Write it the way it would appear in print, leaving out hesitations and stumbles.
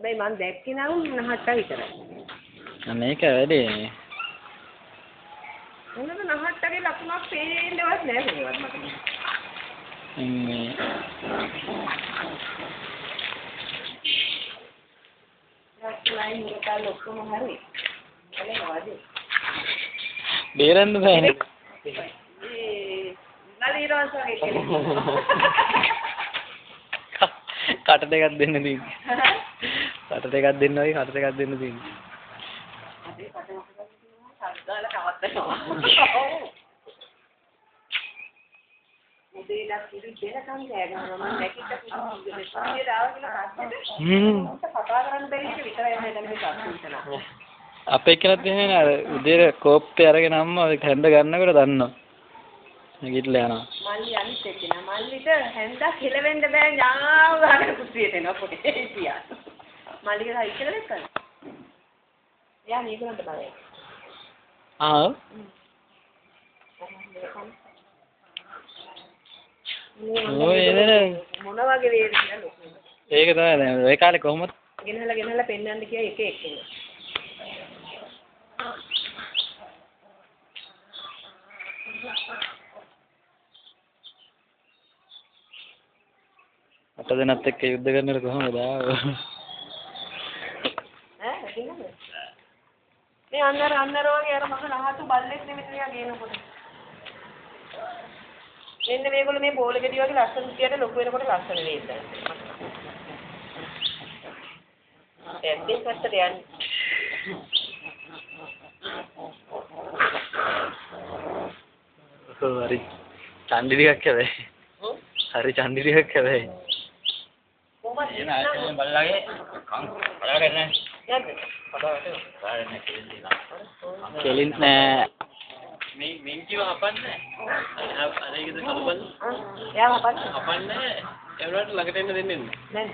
හැබැයි මම දැක්කේ නම් 9ට විතරයි. මේක වැඩේ. මොනද 9ටගේ ලකුණක් පේන්නවත් නෑ කොහොමවත් මට. ලයින් එක ලොක්කම හරි. අනේ වාදේ. බේරන්න බෑනේ. නලිරෝස් වගේ කෙනෙක්. කට දෙකක් දෙන්න තියෙන්නේ. කට දෙකක් දෙන්න වගේ කට දෙකක් දෙන්න තියෙන්නේ. අදේ කට මොකද කියනවා? සද්දාලා නවත්තනවා. මුදේලා කිරි දෙනකම් ගෑනවා මම නැකිට පිටියේ දාව කියලා කස්සට කතා කරන්න බැරි එක විතරයි මම දැන් මේ සතුටුනා. අපේ කෙනෙක් දෙන්නේ අර උදේට කෝප්පේ අරගෙන අම්මා හැන්ද ගන්නකොට දන්නවා. නැගිටලා යනවා. මල්ලි අනිත් එක්කෙනා මල්ලිට හැන්දා කෙලවෙන්න බෑ ඥාව ගන්න කුස්සියට එනවා පොඩි හිටියා. මල්ලිගේ හයි කියලා දැක්කද? එයා මේකකට බලයි. ආ ඔය එදෙන මොන වගේ වේද කියලා ලොකු. ඒක තමයි දැන් ඔය කාලේ කොහොමද ගෙනහලා පෙන්නන්න කිය එක එක්කෙනා. අට දෙනත් එක්ක යුද්ධ කරනකොට කොහොමද ආව? මේ අන්නර වගේ අර මම නහතු බල්ලෙක් නෙමෙයි මෙයා ගේනකොට. මෙන්න මේගොල්ලෝ මේ බෝල ගෙඩි වගේ ලස්සන තියට ලොකු වෙනකොට ලස්සන වෙයිද? එන්නේ කටට යන්නේ. හරි චන්ඩි ටිකක් හැබැයි. හරි චන්ඩි ටිකක් හැබැයි. කොහමද එන බල්ලාගේ කම් බලාගෙන නැහැ. යන්නේ? කෙලින් නෑ. මින් කිව හපන්නේ අර ඒකද කලබල යා හපන්න. හපන්නේ ඒ වලට ළඟට එන්න දෙන්නේ නැහැ නෑ.